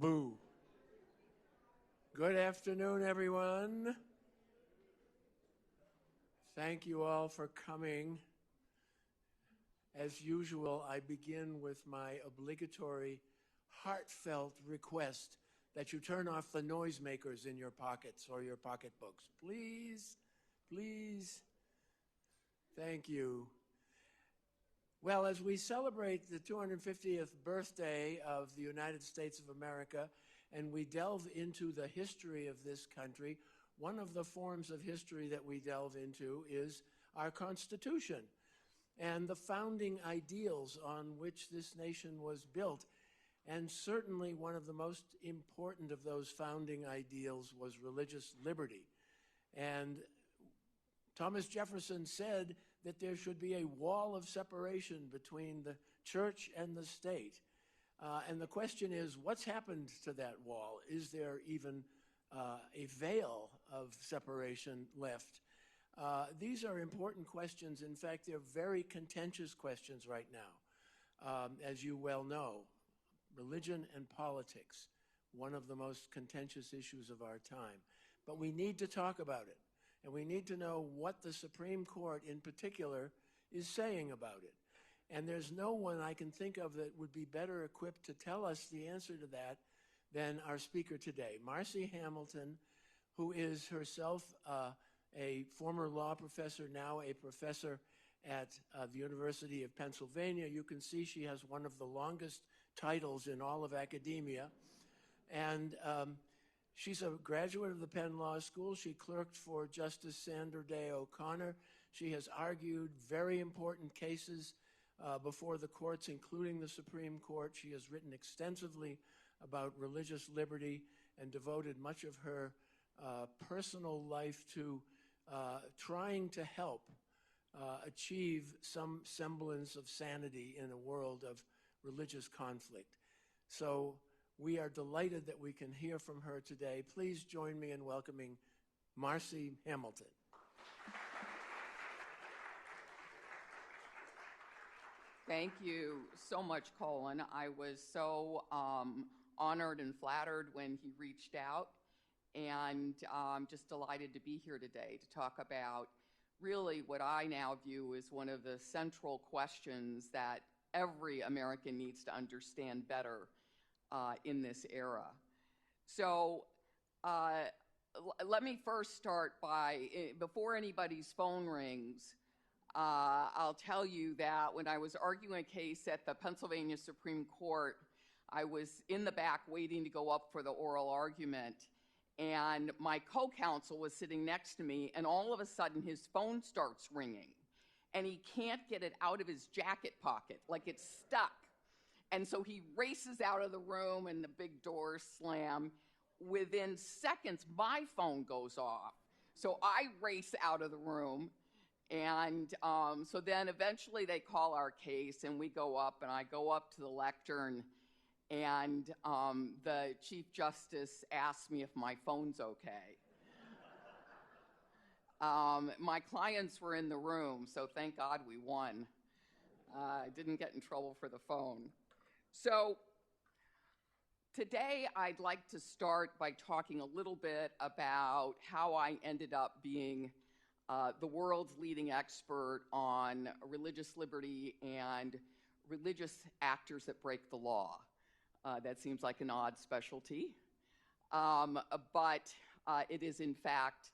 Boo. Good afternoon, everyone. Thank you all for coming. As usual, I begin with my obligatory, heartfelt request that you turn off the noisemakers in your pockets or your pocketbooks. Please, please. Thank you. Well, as we celebrate the 250th birthday of the United States of America, and we delve into the history of this country, one of the forms of history that we delve into is our Constitution and the founding ideals on which this nation was built. And certainly one of the most important of those founding ideals was religious liberty. And Thomas Jefferson said that there should be a wall of separation between the church and the state. And the question is, what's happened to that wall? Is there even a veil of separation left? These are important questions. In fact, they're very contentious questions right now. As you well know, religion and politics, one of the most contentious issues of our time. But we need to talk about it. And we need to know what the Supreme Court in particular is saying about it. And there's no one I can think of that would be better equipped to tell us the answer to that than our speaker today, Marci Hamilton, who is herself a former law professor, now a professor at the University of Pennsylvania. You can see she has one of the longest titles in all of academia. And she's a graduate of the Penn Law School. She clerked for Justice Sandra Day O'Connor. She has argued very important cases before the courts, including the Supreme Court. She has written extensively about religious liberty and devoted much of her personal life to trying to help achieve some semblance of sanity in a world of religious conflict. So we are delighted that we can hear from her today. Please join me in welcoming Marci Hamilton. Thank you so much, Colin. I was so honored and flattered when he reached out, and I'm just delighted to be here today to talk about really what I now view as one of the central questions that every American needs to understand better in this era. So let me first start by, before anybody's phone rings, I'll tell you that when I was arguing a case at the Pennsylvania Supreme Court, I was in the back waiting to go up for the oral argument, and my co-counsel was sitting next to me, and all of a sudden his phone starts ringing, and he can't get it out of his jacket pocket, like it's stuck. And so he races out of the room, and the big doors slam. Within seconds, my phone goes off. So I race out of the room. And so then eventually they call our case, and we go up, and I go up to the lectern, and the Chief Justice asks me if my phone's okay. My clients were in the room, so thank God we won. I didn't get in trouble for the phone. So today I'd like to start by talking a little bit about how I ended up being the world's leading expert on religious liberty and religious actors that break the law. That seems like an odd specialty, but it is in fact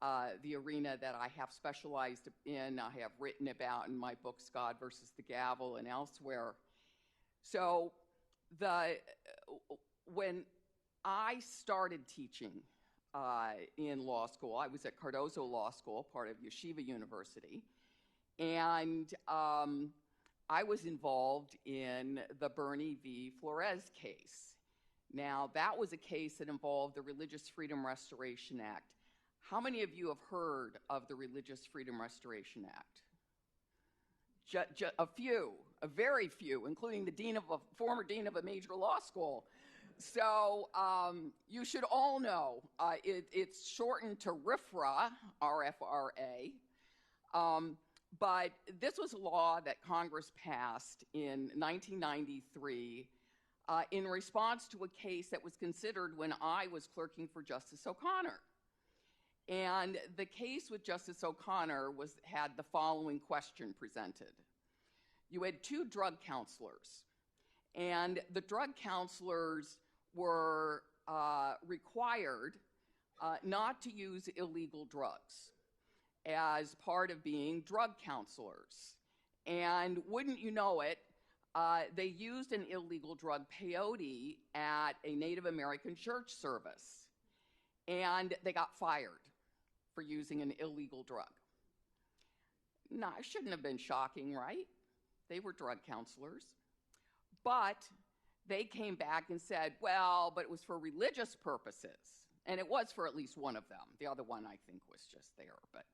the arena that I have specialized in, I have written about in my books, God versus the Gavel and elsewhere. So when I started teaching in law school, I was at Cardozo Law School, part of Yeshiva University, and I was involved in the Bernie v. Flores case. Now, that was a case that involved the Religious Freedom Restoration Act. How many of you have heard of the Religious Freedom Restoration Act? A few, a very few, including the former dean of a major law school. So you should all know it's shortened to RFRA, R-F-R-A. But this was a law that Congress passed in 1993 in response to a case that was considered when I was clerking for Justice O'Connor. And the case with Justice O'Connor had the following question presented. You had two drug counselors, and the drug counselors were required not to use illegal drugs as part of being drug counselors. And wouldn't you know it, they used an illegal drug peyote at a Native American church service, and they got fired for using an illegal drug. No, it shouldn't have been shocking, right? They were drug counselors. But they came back and said, well, but it was for religious purposes. And it was for at least one of them. The other one, I think, was just there. But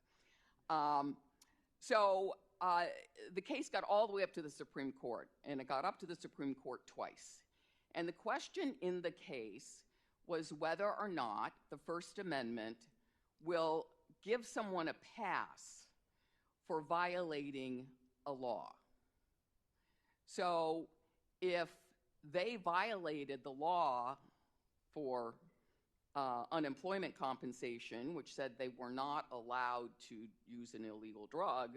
the case got all the way up to the Supreme Court, and it got up to the Supreme Court twice. And the question in the case was whether or not the First Amendment will give someone a pass for violating a law. So if they violated the law for unemployment compensation, which said they were not allowed to use an illegal drug,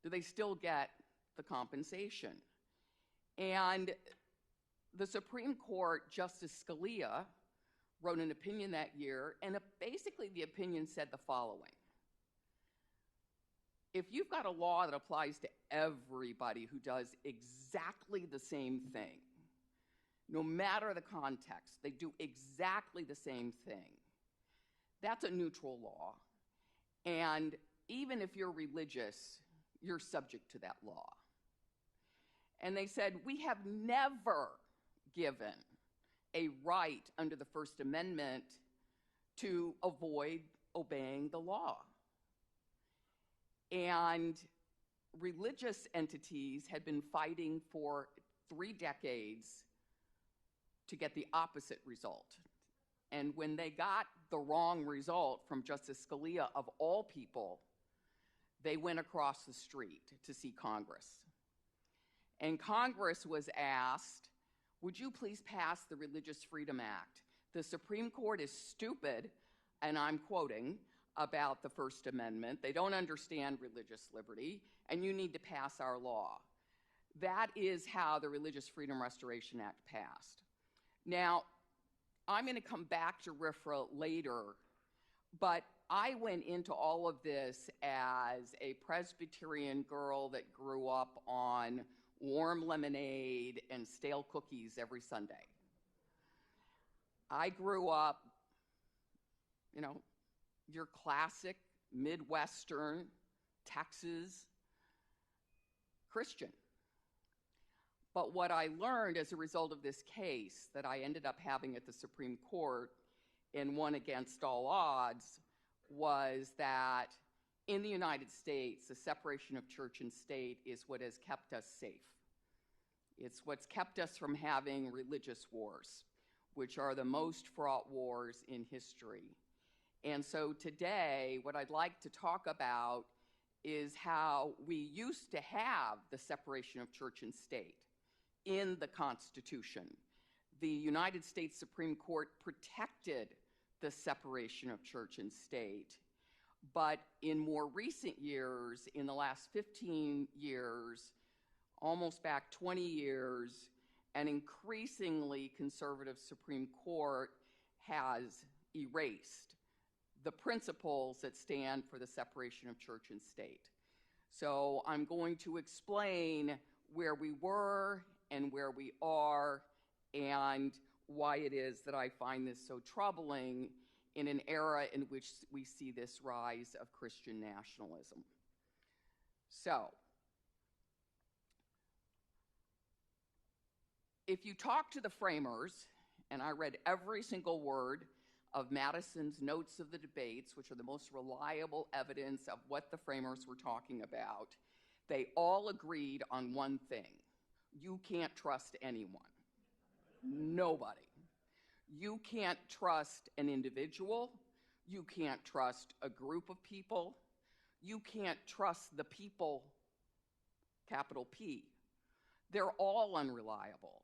do they still get the compensation? And the Supreme Court, Justice Scalia, wrote an opinion that year, and basically the opinion said the following. If you've got a law that applies to everybody who does exactly the same thing, no matter the context, they do exactly the same thing, that's a neutral law. And even if you're religious, you're subject to that law. And they said, we have never given a right under the First Amendment to avoid obeying the law. And religious entities had been fighting for 3 decades to get the opposite result. And when they got the wrong result from Justice Scalia, of all people, they went across the street to see Congress. And Congress was asked, would you please pass the Religious Freedom Act? The Supreme Court is stupid, and I'm quoting, about the First Amendment. They don't understand religious liberty, and you need to pass our law. That is how the Religious Freedom Restoration Act passed. Now, I'm going to come back to RFRA later, but I went into all of this as a Presbyterian girl that grew up on warm lemonade and stale cookies every Sunday. I grew up, your classic Midwestern, Texas Christian. But what I learned as a result of this case that I ended up having at the Supreme Court and won against all odds was that in the United States, the separation of church and state is what has kept us safe. It's what's kept us from having religious wars, which are the most fraught wars in history. And so today, what I'd like to talk about is how we used to have the separation of church and state in the Constitution. The United States Supreme Court protected the separation of church and state. But in more recent years, in the last 15 years, almost back 20 years, an increasingly conservative Supreme Court has erased the principles that stand for the separation of church and state. So I'm going to explain where we were and where we are and why it is that I find this so troubling in an era in which we see this rise of Christian nationalism. So, if you talk to the framers, and I read every single word of Madison's notes of the debates, which are the most reliable evidence of what the framers were talking about, they all agreed on one thing. You can't trust anyone. Nobody. You can't trust an individual. You can't trust a group of people. You can't trust the people, capital P. They're all unreliable.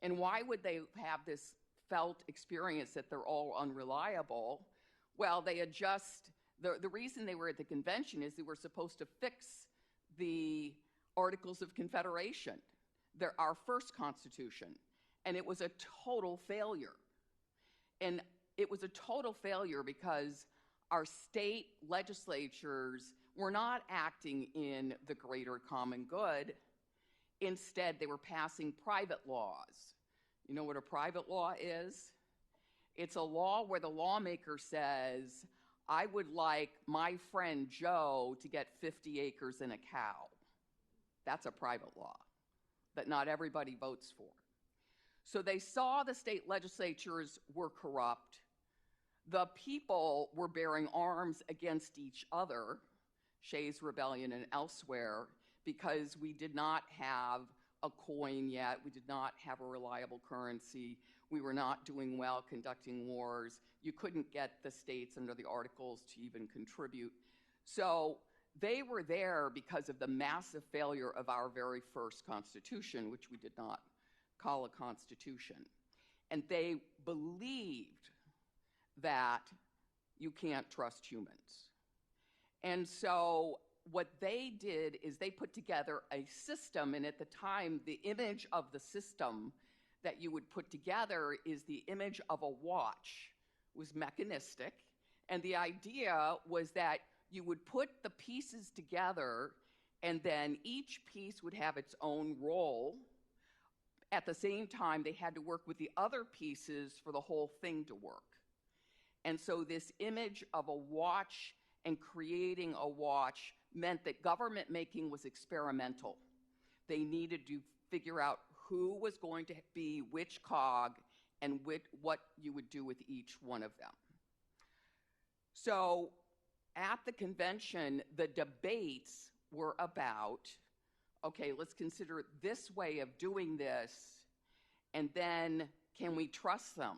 And why would they have this felt experience that they're all unreliable? Well, the reason they were at the convention is they were supposed to fix the Articles of Confederation, our first Constitution, and it was a total failure. And it was a total failure because our state legislatures were not acting in the greater common good. Instead, they were passing private laws. You know what a private law is? It's a law where the lawmaker says, I would like my friend Joe to get 50 acres and a cow. That's a private law that not everybody votes for. So they saw the state legislatures were corrupt. The people were bearing arms against each other, Shays' Rebellion and elsewhere, because we did not have a coin yet. We did not have a reliable currency. We were not doing well conducting wars. You couldn't get the states under the Articles to even contribute. So they were there because of the massive failure of our very first Constitution, which we did not call a Constitution. And they believed that you can't trust humans. And so what they did is they put together a system, and at the time, the image of the system that you would put together is the image of a watch. It was mechanistic, and the idea was that you would put the pieces together, and then each piece would have its own role. At the same time, they had to work with the other pieces for the whole thing to work. And so this image of a watch and creating a watch meant that government making was experimental. They needed to figure out who was going to be which cog and what you would do with each one of them. So at the convention, the debates were about, okay, let's consider this way of doing this, and then can we trust them?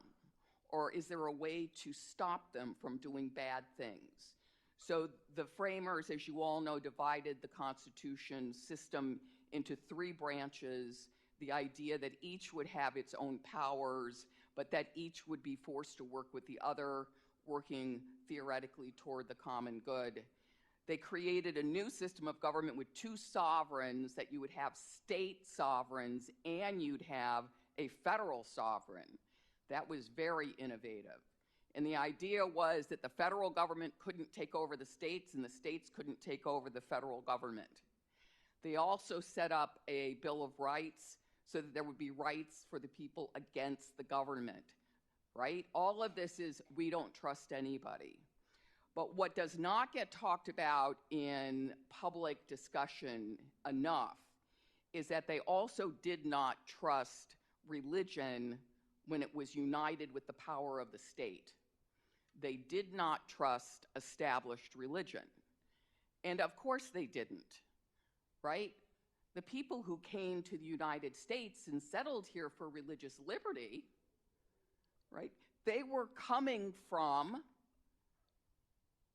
Or is there a way to stop them from doing bad things? So the framers, as you all know, divided the Constitution system into three branches, the idea that each would have its own powers, but that each would be forced to work with the other, working theoretically toward the common good. They created a new system of government with two sovereigns, that you would have state sovereigns and you'd have a federal sovereign. That was very innovative. And the idea was that the federal government couldn't take over the states and the states couldn't take over the federal government. They also set up a Bill of Rights so that there would be rights for the people against the government, right? All of this is, we don't trust anybody. But what does not get talked about in public discussion enough is that they also did not trust religion when it was united with the power of the state. They did not trust established religion. And of course they didn't, right? The people who came to the United States and settled here for religious liberty, right? They were coming from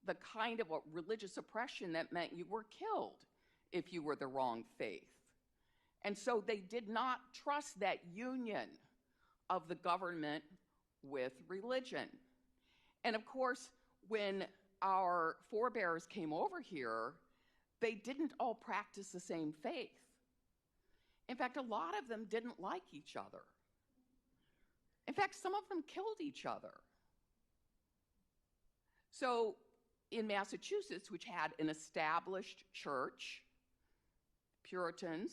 the kind of a religious oppression that meant you were killed if you were the wrong faith. And so they did not trust that union of the government with religion. And of course, when our forebears came over here, they didn't all practice the same faith. In fact, a lot of them didn't like each other. In fact, some of them killed each other. So in Massachusetts, which had an established church, Puritans,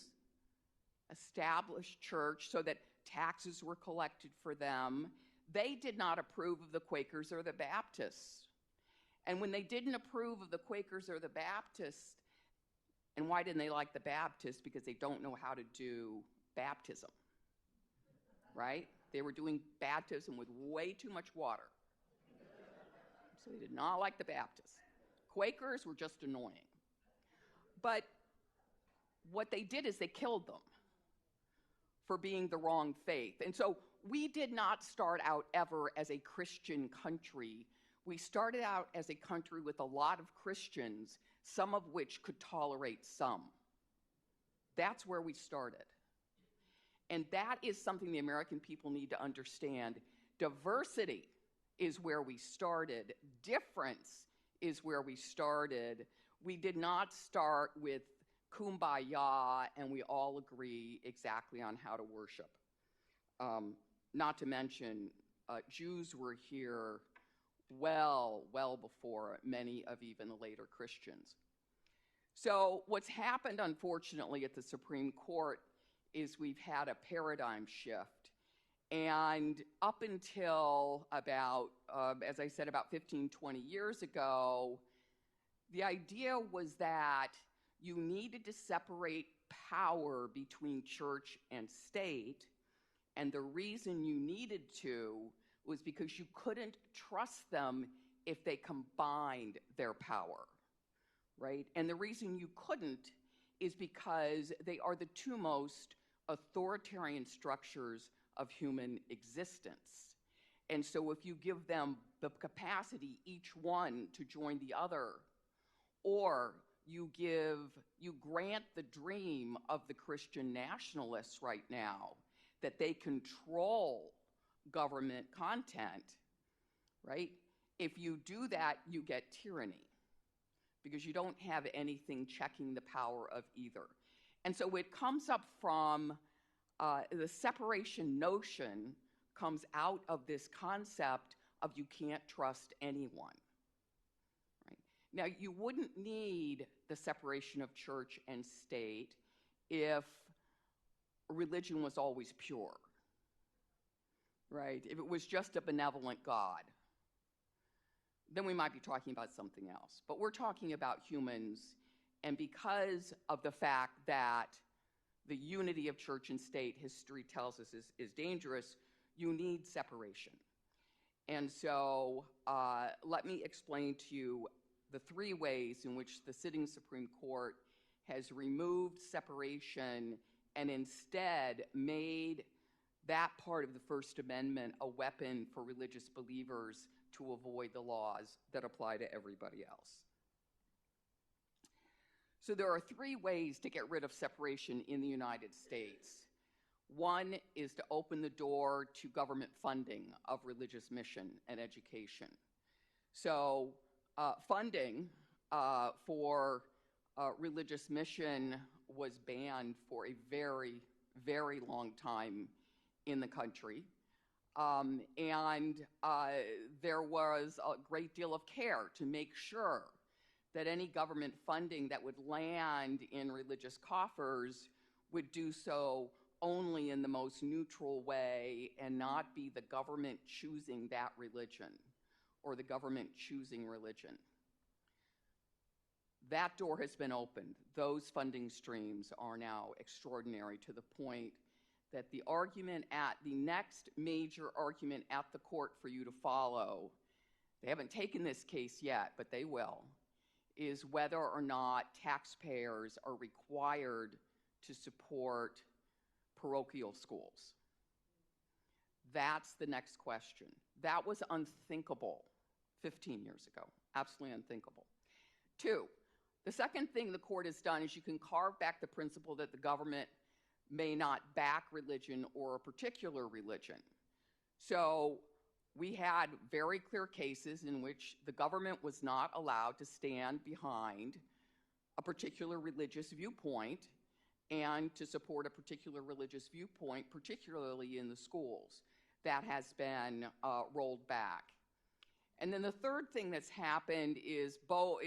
established church so that taxes were collected for them, they did not approve of the Quakers or the Baptists. And when they didn't approve of the Quakers or the Baptists, and why didn't they like the Baptists? Because they don't know how to do baptism, right? They were doing baptism with way too much water. So they did not like the Baptists. Quakers were just annoying. But what they did is they killed them for being the wrong faith. And so we did not start out ever as a Christian country. We started out as a country with a lot of Christians, some of which could tolerate some. That's where we started. And that is something the American people need to understand. Diversity is where we started. Difference is where we started. We did not start with kumbaya and we all agree exactly on how to worship. Not to mention, Jews were here well before many of even the later Christians. So what's happened, unfortunately, at the Supreme Court is we've had a paradigm shift. And up until about, as I said, about 15, 20 years ago, the idea was that you needed to separate power between church and state. And the reason you needed to was because you couldn't trust them if they combined their power, right? And the reason you couldn't is because they are the two most authoritarian structures of human existence. And so if you give them the capacity, each one, to join the other, or you grant the dream of the Christian nationalists right now that they control government content, right? If you do that, you get tyranny because you don't have anything checking the power of either. And so it comes up from the separation notion comes out of this concept of you can't trust anyone. Right? Now, you wouldn't need the separation of church and state if religion was always pure, right? If it was just a benevolent God, then we might be talking about something else. But we're talking about humans, and because of the fact that the unity of church and state, history tells us, is dangerous, you need separation. And so let me explain to you the three ways in which the sitting Supreme Court has removed separation and instead made that part of the First Amendment a weapon for religious believers to avoid the laws that apply to everybody else. So there are three ways to get rid of separation in the United States. One is to open the door to government funding of religious mission and education. So funding for religious mission was banned for a very, very long time in the country. And there was a great deal of care to make sure that any government funding that would land in religious coffers would do so only in the most neutral way and not be the government choosing that religion or the government choosing religion. That door has been opened. Those funding streams are now extraordinary to the point that the next major argument at the court for you to follow, they haven't taken this case yet, but they will, is whether or not taxpayers are required to support parochial schools. That's the next question. That was unthinkable 15 years ago, absolutely unthinkable. Two, the second thing the court has done is you can carve back the principle that the government may not back religion or a particular religion. So we had very clear cases in which the government was not allowed to stand behind a particular religious viewpoint and to support a particular religious viewpoint, particularly in the schools. That has been rolled back. And then the third thing that's happened is both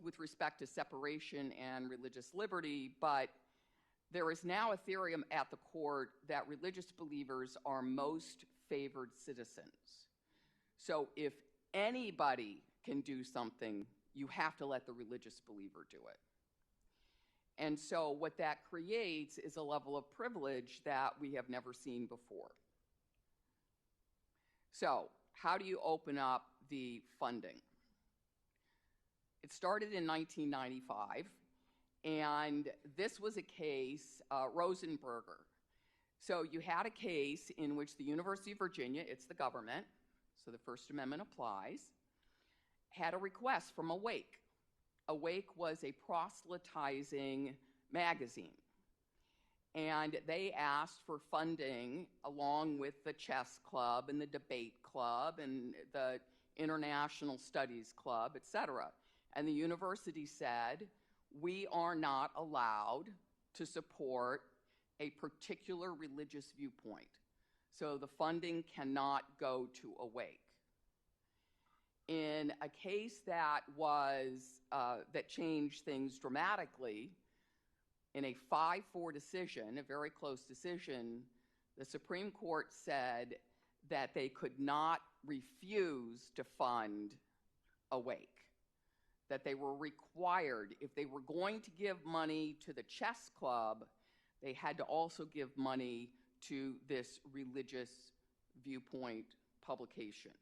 with respect to separation and religious liberty, but there is now a theory at the court that religious believers are most favored citizens. So if anybody can do something, you have to let the religious believer do it. And so what that creates is a level of privilege that we have never seen before. So how do you open up the funding? It started in 1995, and this was a case, Rosenberger. So you had a case in which the University of Virginia, it's the government, so the First Amendment applies, had a request from Awake. Awake was a proselytizing magazine. And they asked for funding along with the chess club and the debate club and the international studies club, etc. And the university said, we are not allowed to support a particular religious viewpoint. So the funding cannot go to Awake. In a case that that changed things dramatically, in a 5-4 decision, a very close decision, the Supreme Court said that they could not refuse to fund Awake, that they were required, if they were going to give money to the chess club, they had to also give money to this religious viewpoint publication.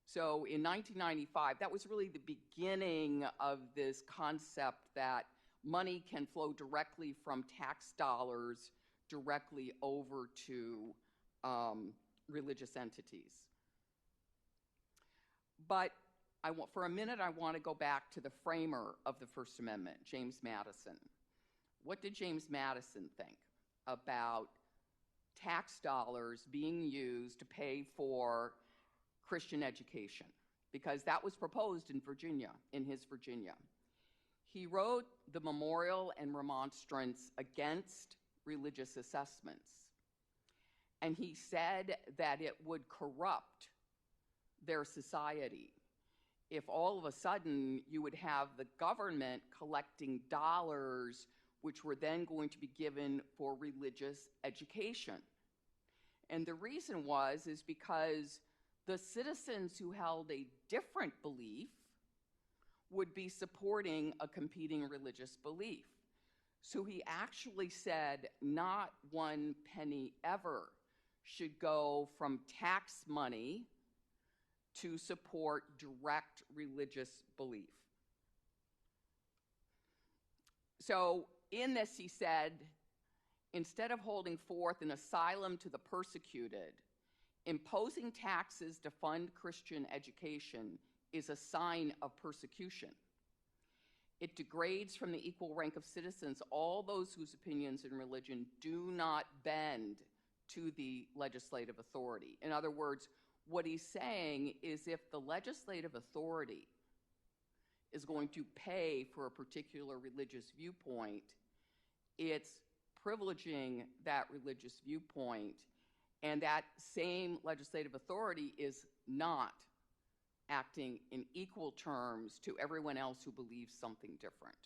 So in 1995, that was really the beginning of this concept that money can flow directly from tax dollars directly over to religious entities. But for a minute, I want to go back to the framer of the First Amendment, James Madison. What did James Madison think about tax dollars being used to pay for Christian education? Because that was proposed in Virginia, in his Virginia. He wrote the Memorial and Remonstrance Against Religious Assessments. And he said that it would corrupt their society if all of a sudden you would have the government collecting dollars which were then going to be given for religious education. And the reason is because the citizens who held a different belief would be supporting a competing religious belief. So he actually said not one penny ever should go from tax money to support direct religious belief. So in this, he said, instead of holding forth an asylum to the persecuted, imposing taxes to fund Christian education is a sign of persecution. It degrades from the equal rank of citizens all those whose opinions in religion do not bend to the legislative authority. In other words, what he's saying is if the legislative authority is going to pay for a particular religious viewpoint, it's privileging that religious viewpoint, and that same legislative authority is not acting in equal terms to everyone else who believes something different.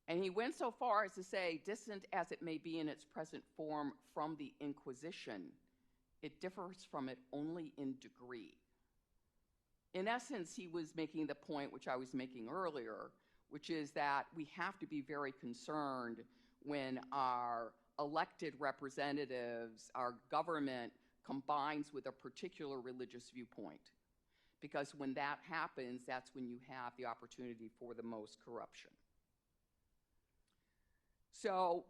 And he went so far as to say, distant as it may be in its present form from the Inquisition, it differs from it only in degree. In essence, he was making the point which I was making earlier, which is that we have to be very concerned when our elected representatives, our government, combines with a particular religious viewpoint. Because when that happens, that's when you have the opportunity for the most corruption. So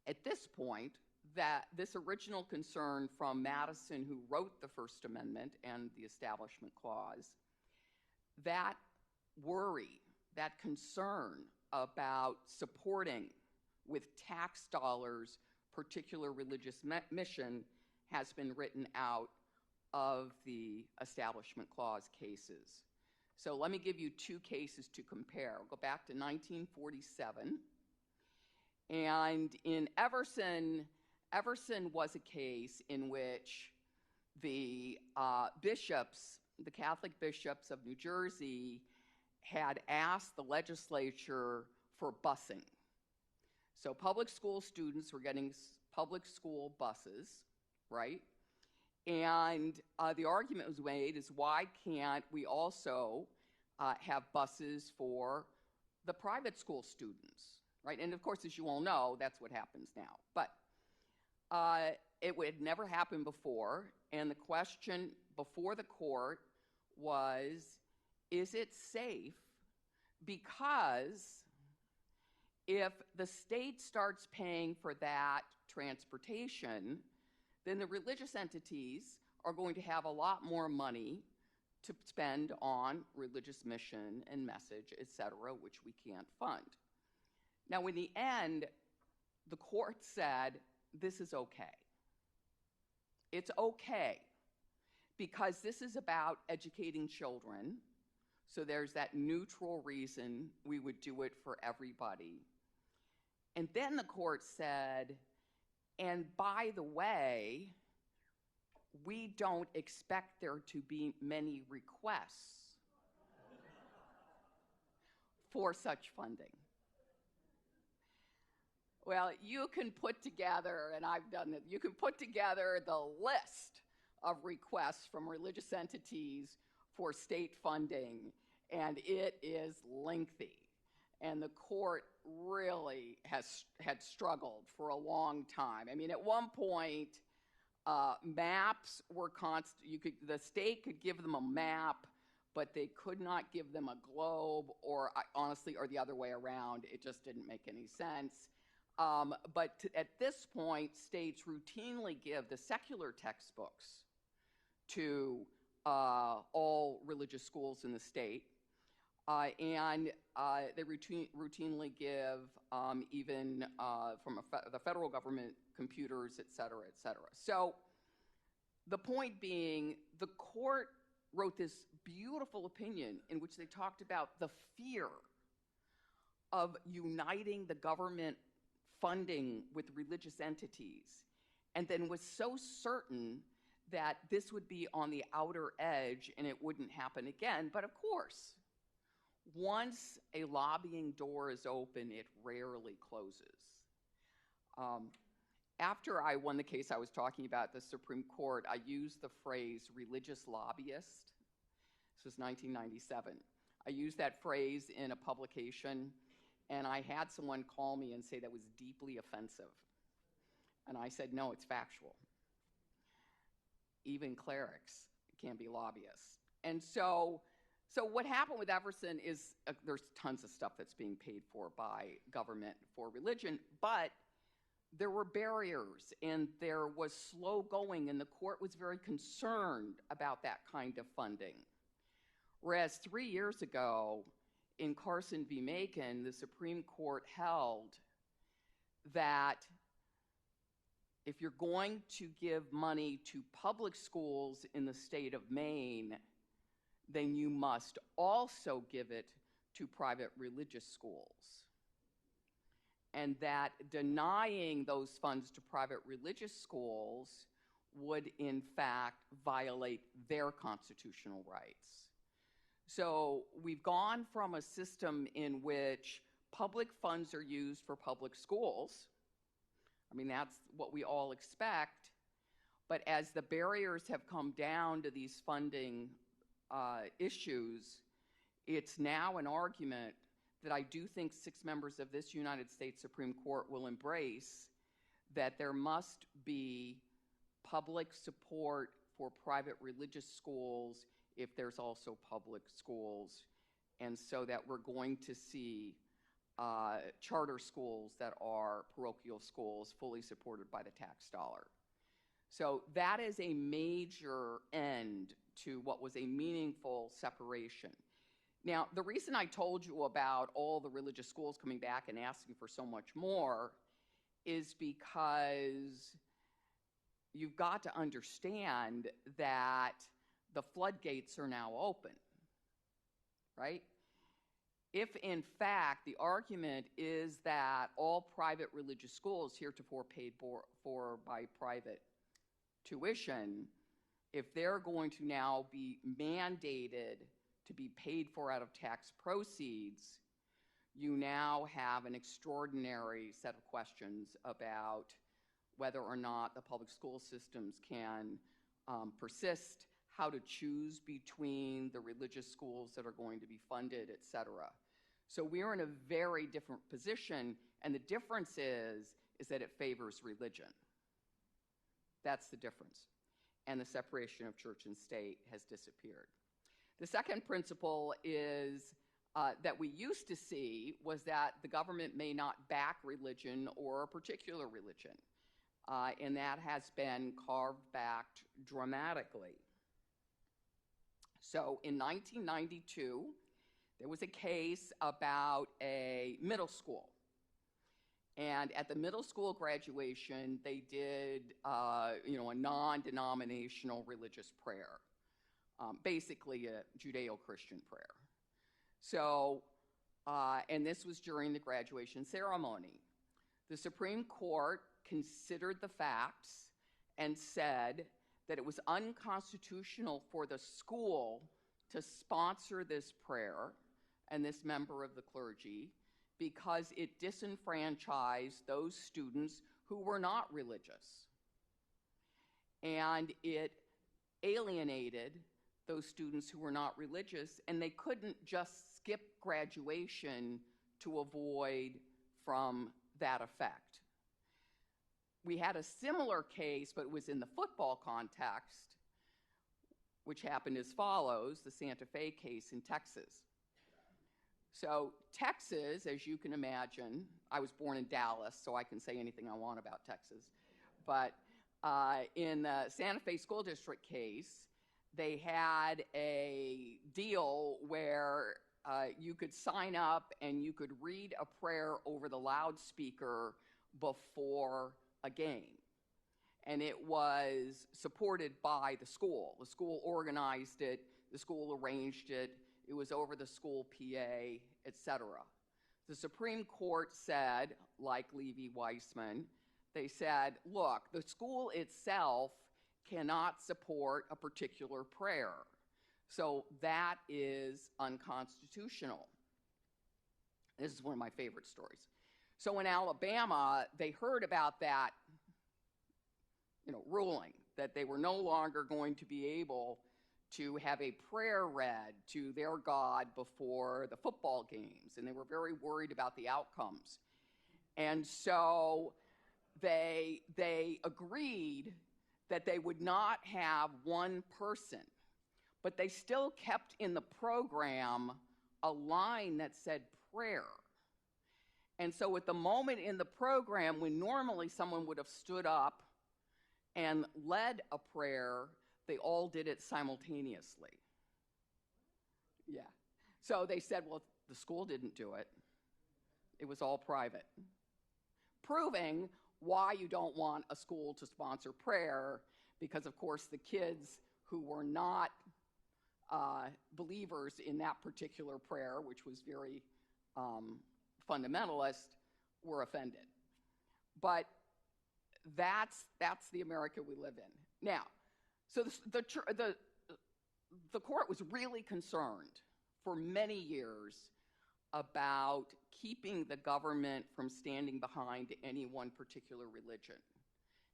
at this point, that this original concern from Madison, who wrote the First Amendment and the Establishment Clause, that worry, that concern about supporting with tax dollars particular religious mission has been written out of the Establishment Clause cases. So let me give you two cases to compare. We'll go back to 1947. And in Everson was a case in which the bishops, the Catholic bishops of New Jersey, had asked the legislature for busing. So public school students were getting public school buses, right? And the argument was made is, why can't we also have buses for the private school students, right? And of course, as you all know, that's what happens now. But it had never happened before, and the question before the court was, is it safe? Because if the state starts paying for that transportation, then the religious entities are going to have a lot more money to spend on religious mission and message, etc., which we can't fund. Now, in the end, the court said, this is okay. It's okay because this is about educating children. So there's that neutral reason we would do it for everybody. And then the court said, and by the way, we don't expect there to be many requests for such funding. Well, you can put together, and I've done it, you can put together the list of requests from religious entities for state funding, and it is lengthy. And the court really had struggled for a long time. I mean, at one point, maps were the state could give them a map, but they could not give them a globe, or honestly, or the other way around. It just didn't make any sense. At this point, states routinely give the secular textbooks to all religious schools in the state. And they routinely give even from the federal government computers, et cetera, et cetera. So the point being, the court wrote this beautiful opinion in which they talked about the fear of uniting the government funding with religious entities, and then was so certain that this would be on the outer edge and it wouldn't happen again. But of course, once a lobbying door is open, it rarely closes. After I won the case I was talking about at the Supreme Court, I used the phrase religious lobbyist. This was 1997. I used that phrase in a publication, and I had someone call me and say that was deeply offensive. And I said, no, it's factual. Even clerics can be lobbyists. And so what happened with Everson is there's tons of stuff that's being paid for by government for religion, but there were barriers and there was slow going, and the court was very concerned about that kind of funding. Whereas 3 years ago, in Carson v. Macon, the Supreme Court held that if you're going to give money to public schools in the state of Maine, then you must also give it to private religious schools. And that denying those funds to private religious schools would, in fact, violate their constitutional rights. So we've gone from a system in which public funds are used for public schools. I mean, that's what we all expect. But as the barriers have come down to these funding issues, it's now an argument that I do think 6 members of this United States Supreme Court will embrace, that there must be public support for private religious schools if there's also public schools, and so that we're going to see charter schools that are parochial schools fully supported by the tax dollar. So that is a major end to what was a meaningful separation. Now, the reason I told you about all the religious schools coming back and asking for so much more is because you've got to understand that the floodgates are now open, right? If, in fact, the argument is that all private religious schools heretofore paid for by private tuition, if they're going to now be mandated to be paid for out of tax proceeds, you now have an extraordinary set of questions about whether or not the public school systems can persist, how to choose between the religious schools that are going to be funded, et cetera. So we're in a very different position, and the difference is that it favors religion. That's the difference. And the separation of church and state has disappeared. The second principle is that we used to see was that the government may not back religion or a particular religion, and that has been carved back dramatically. So in 1992, there was a case about a middle school And at the middle school graduation, they did, a non-denominational religious prayer, basically a Judeo-Christian prayer. So, and this was during the graduation ceremony. The Supreme Court considered the facts and said that it was unconstitutional for the school to sponsor this prayer and this member of the clergy because it disenfranchised those students who were not religious. And it alienated those students who were not religious, and they couldn't just skip graduation to avoid from that effect. We had a similar case, but it was in the football context, which happened as follows, the Santa Fe case in Texas. So Texas, as you can imagine, I was born in Dallas, so I can say anything I want about Texas, but in the Santa Fe School District case, they had a deal where you could sign up and you could read a prayer over the loudspeaker before a game. And it was supported by the school. The school organized it, the school arranged it, it was over the school PA, etc. The Supreme Court said, like Levy-Weissman, they said, look, the school itself cannot support a particular prayer. So that is unconstitutional. This is one of my favorite stories. So in Alabama, they heard about that, ruling, that they were no longer going to be able to have a prayer read to their God before the football games, and they were very worried about the outcomes. And so they agreed that they would not have one person, but they still kept in the program a line that said prayer. And so at the moment in the program when normally someone would have stood up and led a prayer, they all did it simultaneously. Yeah. So they said, well, the school didn't do it. It was all private. Proving why you don't want a school to sponsor prayer, because of course the kids who were not believers in that particular prayer, which was very fundamentalist, were offended. But that's the America we live in. Now, so the court was really concerned for many years about keeping the government from standing behind any one particular religion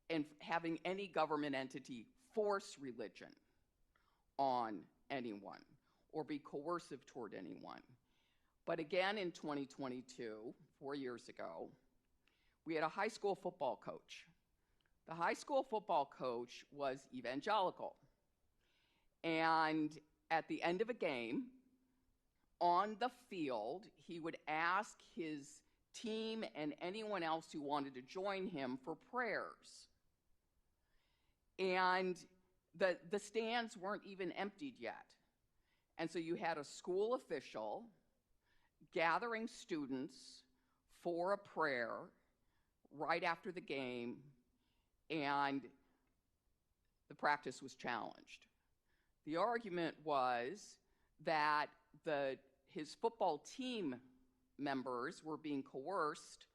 and having any government entity force religion on anyone or be coercive toward anyone. But again, in 2022, 4 years ago, we had a high school football coach. The high school football coach was evangelical. And at the end of a game, on the field, he would ask his team and anyone else who wanted to join him for prayers. And the stands weren't even emptied yet. And so you had a school official gathering students for a prayer right after the game, and the practice was challenged. The argument was that his football team members were being coerced,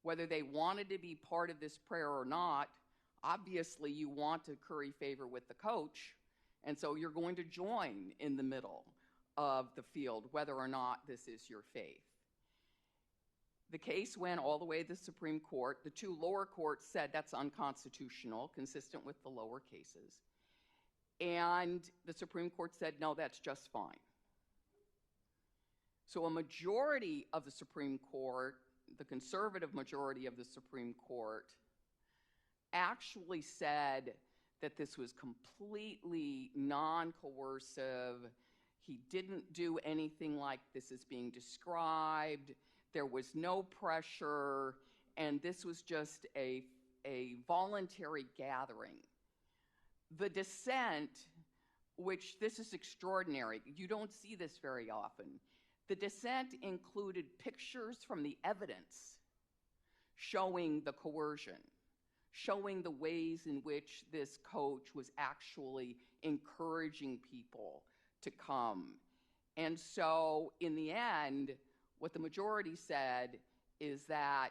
whether they wanted to be part of this prayer or not. Obviously, you want to curry favor with the coach, and so you're going to join in the middle of the field, whether or not this is your faith. The case went all the way to the Supreme Court. The two lower courts said that's unconstitutional, consistent with the lower cases. And the Supreme Court said, no, that's just fine. So a majority of the Supreme Court, the conservative majority of the Supreme Court, actually said that this was completely non-coercive. He didn't do anything like this is being described. There was no pressure, and this was just a voluntary gathering. The dissent, which this is extraordinary, you don't see this very often. The dissent included pictures from the evidence showing the coercion, showing the ways in which this coach was actually encouraging people to come. And so in the end, what the majority said is that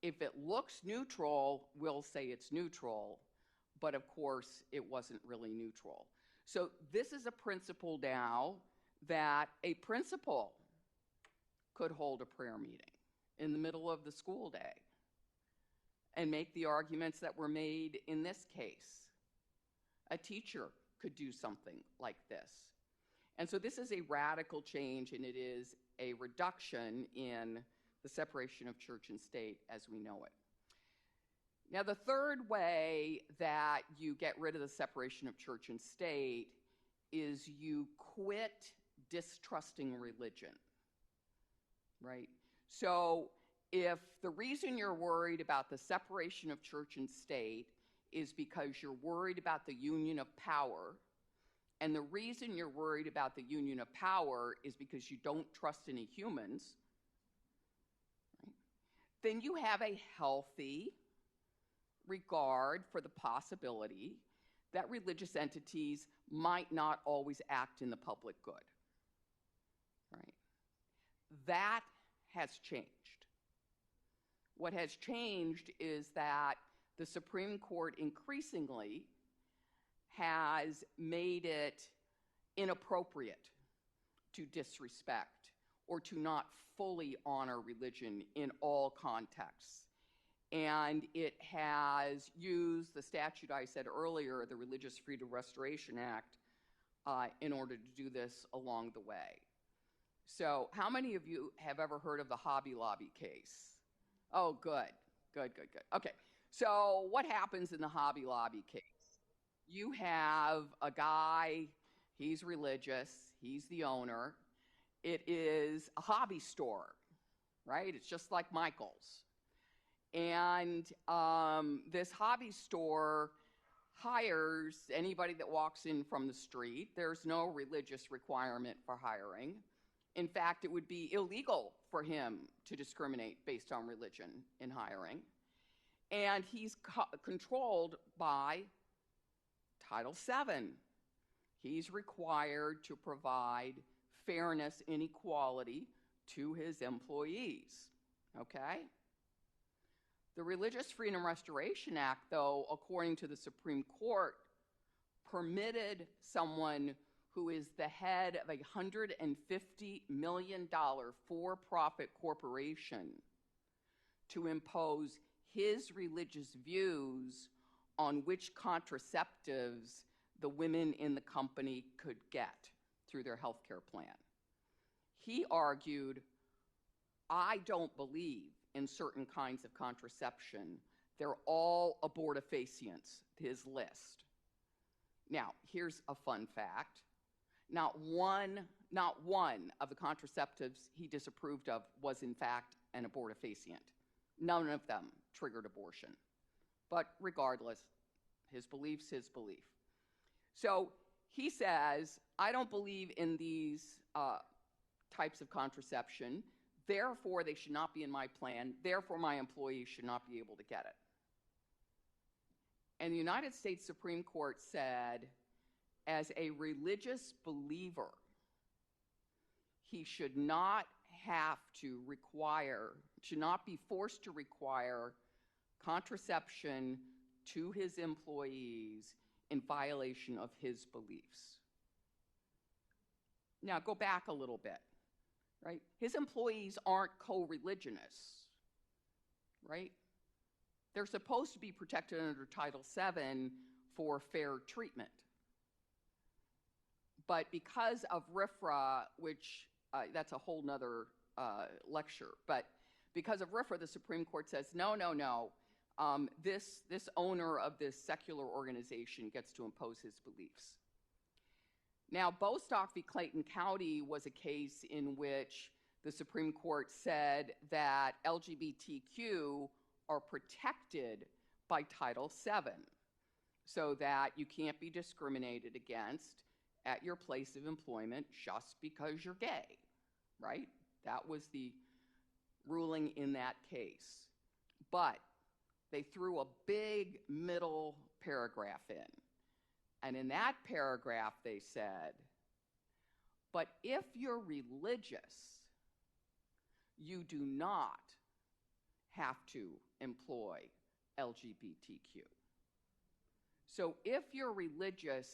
if it looks neutral, we'll say it's neutral, but of course it wasn't really neutral. So this is a principle now that a principal could hold a prayer meeting in the middle of the school day and make the arguments that were made in this case. A teacher could do something like this. And so this is a radical change, and it is a reduction in the separation of church and state as we know it. Now, the third way that you get rid of the separation of church and state is you quit distrusting religion, right? So if the reason you're worried about the separation of church and state is because you're worried about the union of power, and the reason you're worried about the union of power is because you don't trust any humans, right, then you have a healthy regard for the possibility that religious entities might not always act in the public good, right? That has changed. What has changed is that the Supreme Court increasingly has made it inappropriate to disrespect or to not fully honor religion in all contexts. And it has used the statute I said earlier, the Religious Freedom Restoration Act, in order to do this along the way. So how many of you have ever heard of the Hobby Lobby case? Oh, good. Okay, so what happens in the Hobby Lobby case? You have a guy, he's religious, he's the owner. It is a hobby store, right? It's just like Michael's. And this hobby store hires anybody that walks in from the street. There's no religious requirement for hiring. In fact, it would be illegal for him to discriminate based on religion in hiring. And he's controlled by Title VII. He's required to provide fairness and equality to his employees, okay? The Religious Freedom Restoration Act, though, according to the Supreme Court, permitted someone who is the head of a $150 million for-profit corporation to impose his religious views on which contraceptives the women in the company could get through their health care plan. He argued, I don't believe in certain kinds of contraception. They're all abortifacients, his list. Now, here's a fun fact. Not one of the contraceptives he disapproved of was in fact an abortifacient. None of them triggered abortion. But regardless, his belief's his belief. So he says, I don't believe in these types of contraception. Therefore, they should not be in my plan. Therefore, my employees should not be able to get it. And the United States Supreme Court said, as a religious believer, he should not be forced to require contraception to his employees in violation of his beliefs. Now, go back a little bit, right? His employees aren't co-religionists, right? They're supposed to be protected under Title VII for fair treatment. But because of RFRA, which that's a whole nother lecture, but because of RFRA, the Supreme Court says, no. This owner of this secular organization gets to impose his beliefs. Now, Bostock v. Clayton County was a case in which the Supreme Court said that LGBTQ are protected by Title VII, so that you can't be discriminated against at your place of employment just because you're gay, right? That was the ruling in that case. But they threw a big middle paragraph in. And in that paragraph, they said, but if you're religious, you do not have to employ LGBTQ. So if you're religious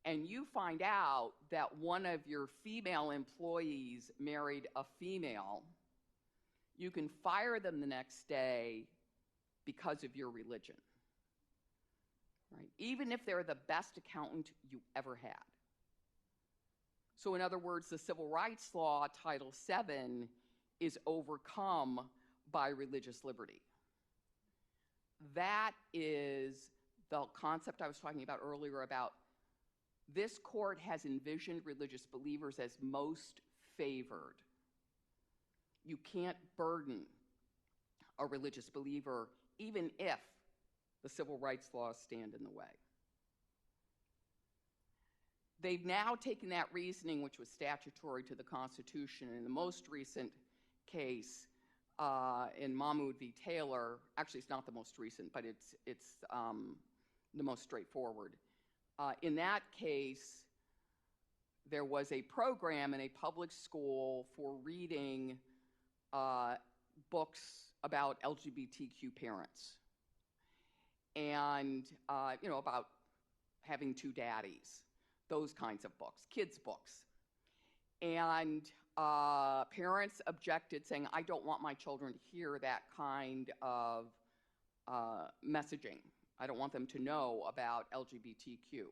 and you find out that one of your female employees married a female, you can fire them the next day because of your religion, right? Even if they're the best accountant you ever had. So in other words, the Civil Rights Law, Title VII, is overcome by religious liberty. That is the concept I was talking about earlier about this court has envisioned religious believers as most favored. You can't burden a religious believer even if the civil rights laws stand in the way. They've now taken that reasoning, which was statutory to the Constitution, in the most recent case in Mahmoud v. Taylor. Actually, it's not the most recent, but it's the most straightforward. In that case, there was a program in a public school for reading books about LGBTQ parents, and about having two daddies, those kinds of books, kids' books. And parents objected, saying, I don't want my children to hear that kind of messaging. I don't want them to know about LGBTQ.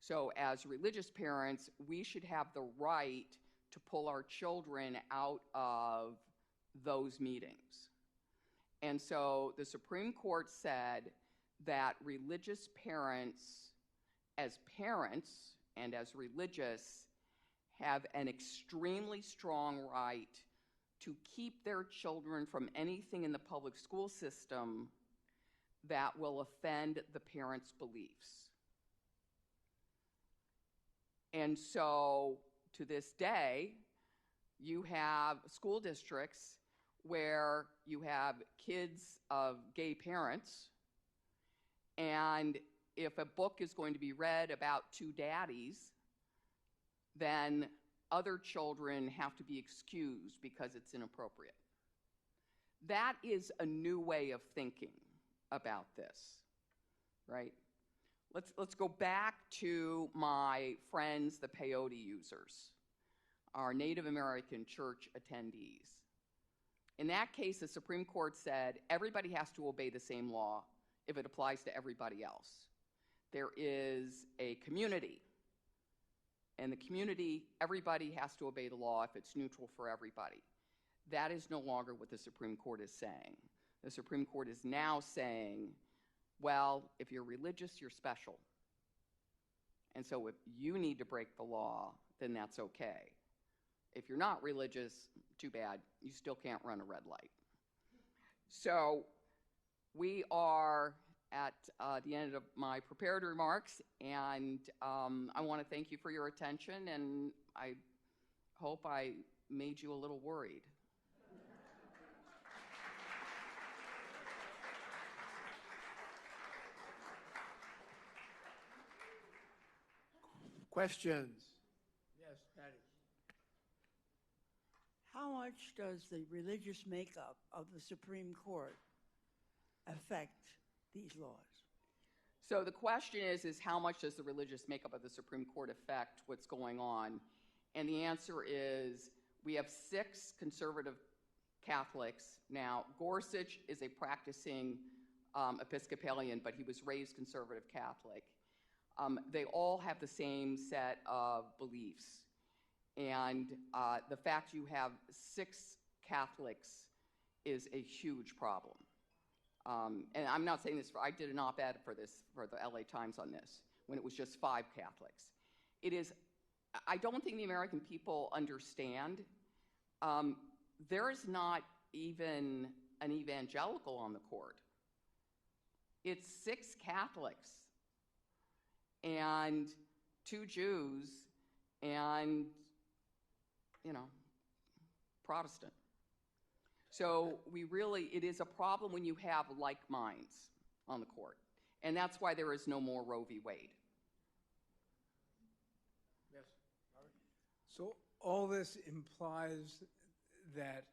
So as religious parents, we should have the right to pull our children out of those meetings. And so the Supreme Court said that religious parents and as religious, have an extremely strong right to keep their children from anything in the public school system that will offend the parents' beliefs. And so, to this day, you have school districts where you have kids of gay parents, and if a book is going to be read about two daddies, then other children have to be excused because it's inappropriate. That is a new way of thinking about this, right? Let's go back to my friends, the peyote users, our Native American church attendees. In that case, the Supreme Court said everybody has to obey the same law if it applies to everybody else. There is a community, and the community, everybody has to obey the law if it's neutral for everybody. That is no longer what the Supreme Court is saying. The Supreme Court is now saying, well, if you're religious, you're special. And so if you need to break the law, then that's okay. If you're not religious, too bad, you still can't run a red light. So we are at the end of my prepared remarks, and I want to thank you for your attention, and I hope I made you a little worried. Questions? Yes, Patty. How much does the religious makeup of the Supreme Court affect these laws? So the question is how much does the religious makeup of the Supreme Court affect what's going on? And the answer is we have 6 conservative Catholics. Now, Gorsuch is a practicing Episcopalian, but he was raised conservative Catholic. They all have the same set of beliefs. And the fact you have 6 Catholics is a huge problem. And I'm not saying this I did an op-ed for the LA Times on this, when it was just 5 Catholics. I don't think the American people understand. There is not even an evangelical on the court. It's 6 Catholics and 2 Jews and, Protestant. So it is a problem when you have like minds on the court. And that's why there is no more Roe v. Wade. Yes. So all this implies that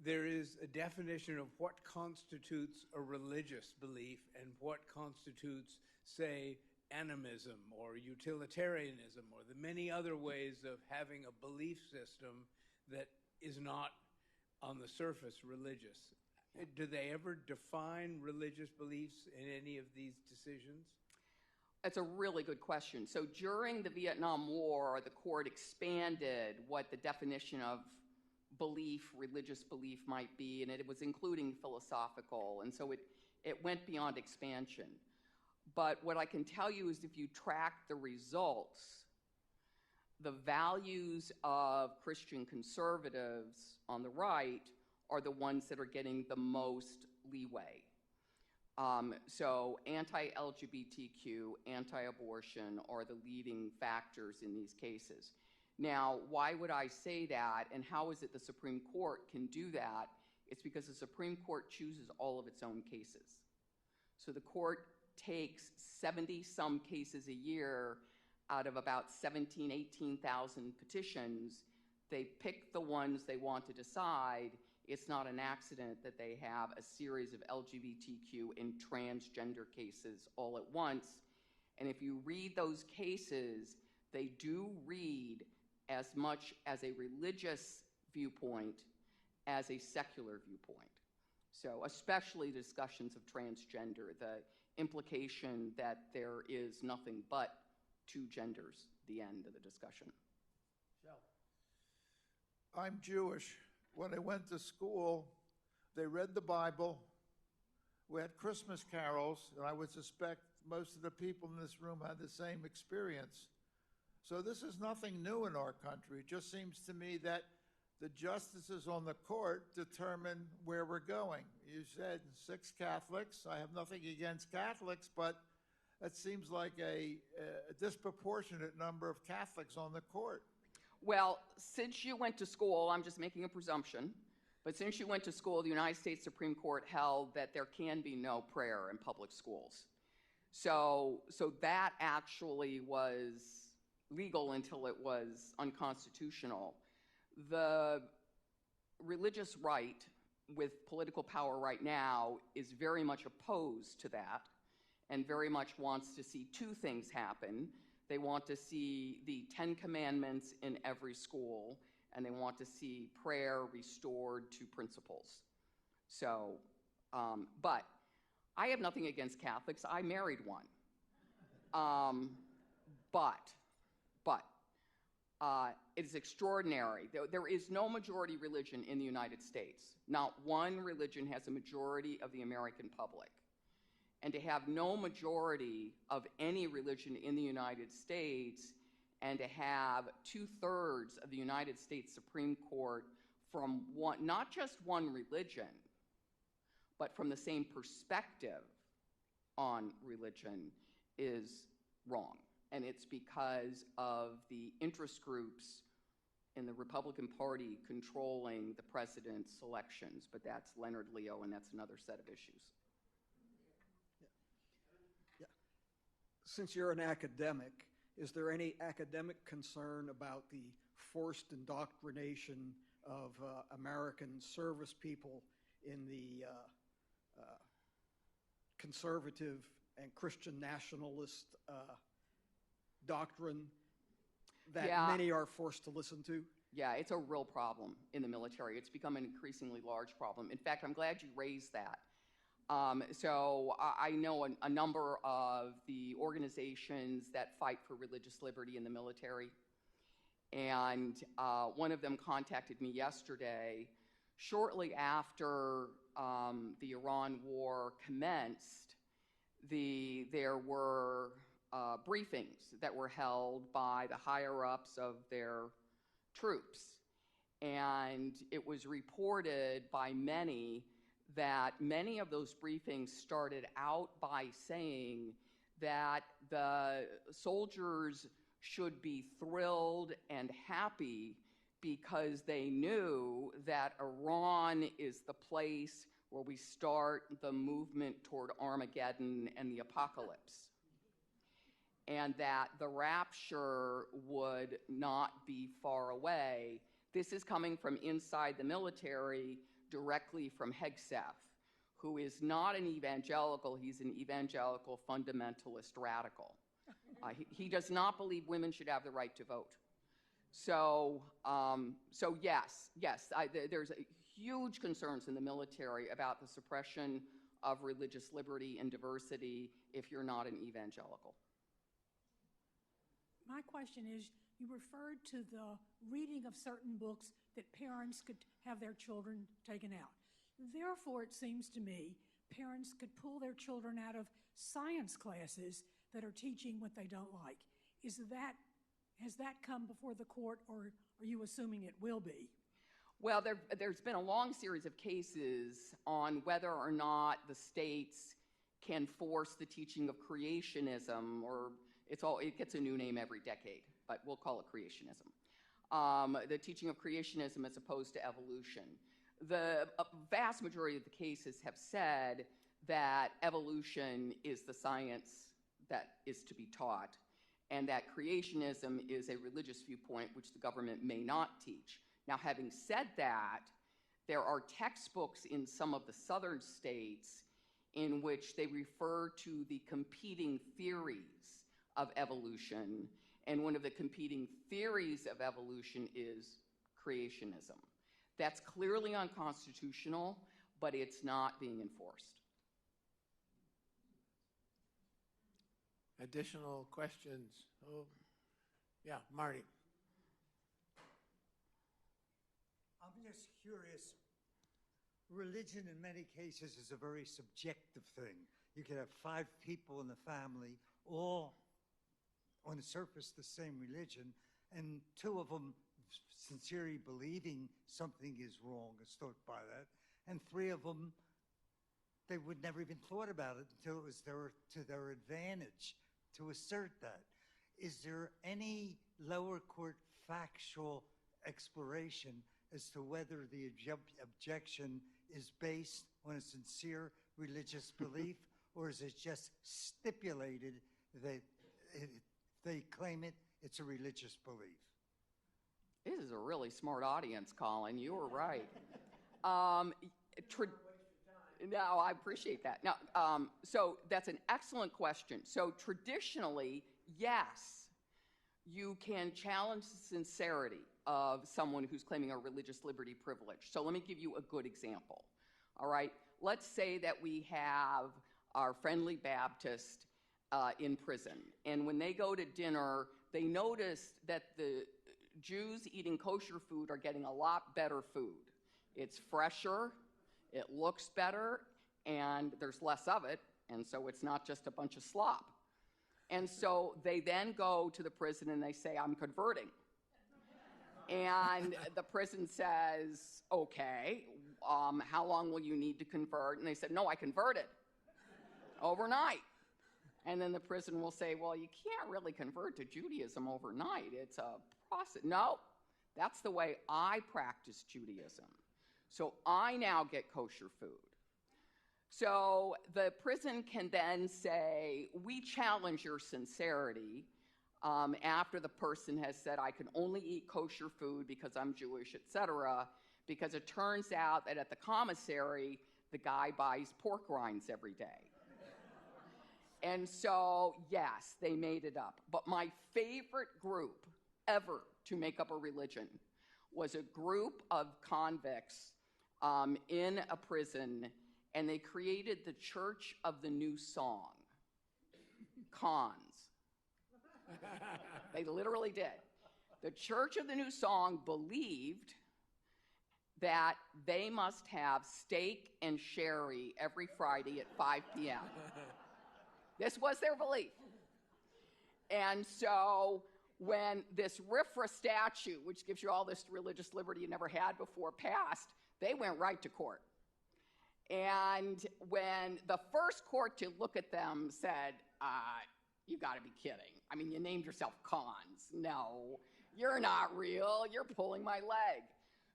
there is a definition of what constitutes a religious belief and what constitutes, say, animism or utilitarianism or the many other ways of having a belief system that is not on the surface religious. Do they ever define religious beliefs in any of these decisions? That's a really good question. So during the Vietnam War, the court expanded what the definition of belief, religious belief might be, and it was including philosophical, and so it went beyond expansion. But what I can tell you is if you track the results, the values of Christian conservatives on the right are the ones that are getting the most leeway. So anti-LGBTQ, anti-abortion are the leading factors in these cases. Now, why would I say that, and how is it the Supreme Court can do that? It's because the Supreme Court chooses all of its own cases. So the court takes 70-some cases a year out of about 18,000 petitions. They pick the ones they want to decide. It's not an accident that they have a series of LGBTQ and transgender cases all at once. And if you read those cases, they do read as much as a religious viewpoint as a secular viewpoint. So especially discussions of transgender, the implication that there is nothing but two genders, the end of the discussion. I'm Jewish. When I went to school, they read the Bible. We had Christmas carols, and I would suspect most of the people in this room had the same experience. So this is nothing new in our country. It just seems to me that the justices on the court determine where we're going. You said 6 Catholics. I have nothing against Catholics, but it seems like a disproportionate number of Catholics on the court. Well, since you went to school, I'm just making a presumption, but since you went to school, the United States Supreme Court held that there can be no prayer in public schools. So that actually was legal until it was unconstitutional. The religious right with political power right now is very much opposed to that and very much wants to see two things happen. They want to see the 10 Commandments in every school, and they want to see prayer restored to principles. So, but I have nothing against Catholics. I married one. But it is extraordinary. There is no majority religion in the United States. Not one religion has a majority of the American public. And to have no majority of any religion in the United States and to have 2/3 of the United States Supreme Court from one, not just one religion, but from the same perspective on religion is wrong. And it's because of the interest groups in the Republican Party controlling the president's elections. But that's Leonard Leo, and that's another set of issues. Since you're an academic, is there any academic concern about the forced indoctrination of American service people in the conservative and Christian nationalist doctrine that many are forced to listen to? Yeah, it's a real problem in the military. It's become an increasingly large problem. In fact, I'm glad you raised that. So I know a number of the organizations that fight for religious liberty in the military, and one of them contacted me yesterday shortly after the Iran war commenced. There were briefings that were held by the higher-ups of their troops, and it was reported by many that many of those briefings started out by saying that the soldiers should be thrilled and happy because they knew that Iran is the place where we start the movement toward Armageddon and the apocalypse, and that the rapture would not be far away. This is coming from inside the military, directly from Hegseth, who is not an evangelical. He's an evangelical fundamentalist radical. He does not believe women should have the right to vote. So yes, there's huge concerns in the military about the suppression of religious liberty and diversity if you're not an evangelical. My question is, you referred to the reading of certain books that parents could have their children taken out. Therefore, it seems to me, parents could pull their children out of science classes that are teaching what they don't like. Has that come before the court, or are you assuming it will be? Well, there's been a long series of cases on whether or not the states can force the teaching of creationism, or it gets a new name every decade, but we'll call it creationism. The teaching of creationism as opposed to evolution. The vast majority of the cases have said that evolution is the science that is to be taught, and that creationism is a religious viewpoint which the government may not teach. Now, having said that, there are textbooks in some of the southern states in which they refer to the competing theories of evolution, and one of the competing theories of evolution is creationism. That's clearly unconstitutional, but it's not being enforced. Additional questions? Oh, yeah, Marty. I'm just curious. Religion in many cases is a very subjective thing. You could have 5 people in the family, all on the surface the same religion, and 2 of them sincerely believing something is wrong, is taught by that, and 3 of them, they would never even thought about it until it was to their advantage to assert that. Is there any lower court factual exploration as to whether the objection is based on a sincere religious belief, or is it just stipulated that if they claim it, it's a religious belief? This is a really smart audience, Colin. You were right. No, I appreciate that. Now, so that's an excellent question. So traditionally, yes, you can challenge the sincerity of someone who's claiming a religious liberty privilege. So let me give you a good example. All right, let's say that we have our friendly Baptist in prison, and when they go to dinner, they notice that the Jews eating kosher food are getting a lot better food. It's fresher, it looks better, and there's less of it, and so it's not just a bunch of slop. And so they then go to the prison and they say, I'm converting. And the prison says, okay, how long will you need to convert? And they said, no, I converted overnight. And then the prison will say, well, you can't really convert to Judaism overnight. It's a process. No, that's the way I practice Judaism. So I now get kosher food. So the prison can then say, we challenge your sincerity after the person has said, I can only eat kosher food because I'm Jewish, etc., because it turns out that at the commissary, the guy buys pork rinds every day. And so, yes, they made it up. But my favorite group ever to make up a religion was a group of convicts in a prison, and they created the Church of the New Song. Cons. They literally did. The Church of the New Song believed that they must have steak and sherry every Friday at 5 p.m. This was their belief. And so when this RFRA statute, which gives you all this religious liberty you never had before, passed, they went right to court. And when the first court to look at them said, you got to be kidding. I mean, you named yourself Cons. No, You're not real. You're pulling my leg.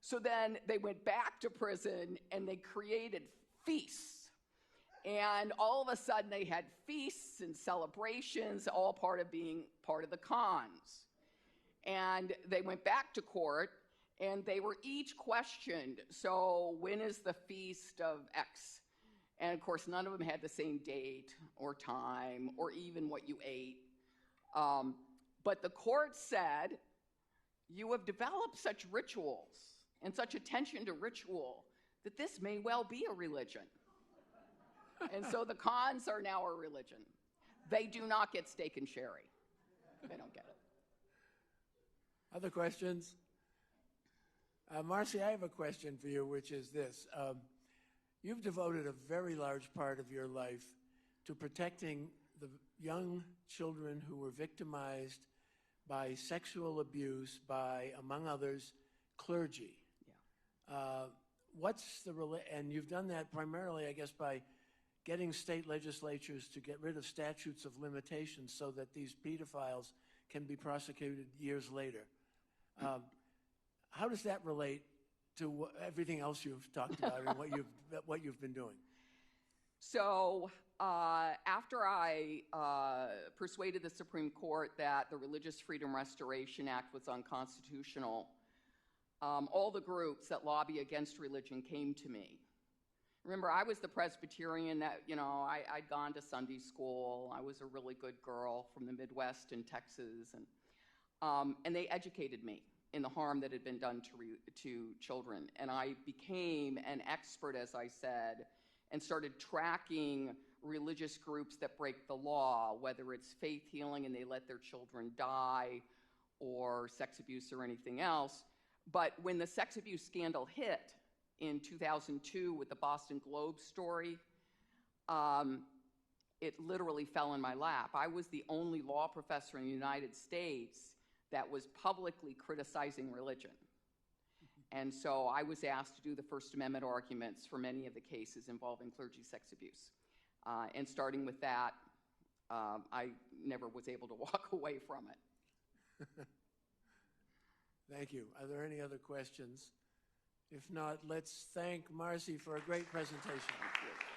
So then they went back to prison and they created feasts. And all of a sudden they had feasts and celebrations, all part of being part of the cons. And they went back to court and they were each questioned. So when is the feast of X? And of course, none of them had the same date or time or even what you ate. But the court said, you have developed such rituals and such attention to ritual that this may well be a religion. And so the cons are now a religion. They do not get steak and sherry. They don't get it. Other questions? Marci, I have a question for you, which is this. You've devoted a very large part of your life to protecting the young children who were victimized by sexual abuse by, among others, clergy. Yeah. And you've done that primarily, I guess, by getting state legislatures to get rid of statutes of limitations so that these pedophiles can be prosecuted years later. How does that relate to everything else you've talked about and what you've been doing? So after I persuaded the Supreme Court that the Religious Freedom Restoration Act was unconstitutional, all the groups that lobby against religion came to me. Remember, I was the Presbyterian that, I'd gone to Sunday school. I was a really good girl from the Midwest in Texas. And they educated me in the harm that had been done to children. And I became an expert, as I said, and started tracking religious groups that break the law, whether it's faith healing and they let their children die, or sex abuse or anything else. But when the sex abuse scandal hit in 2002 with the Boston Globe story, it literally fell in my lap. I was the only law professor in the United States that was publicly criticizing religion. And so I was asked to do the First Amendment arguments for many of the cases involving clergy sex abuse. And starting with that, I never was able to walk away from it. Thank you. Are there any other questions? If not, let's thank Marci for a great presentation. Thank you.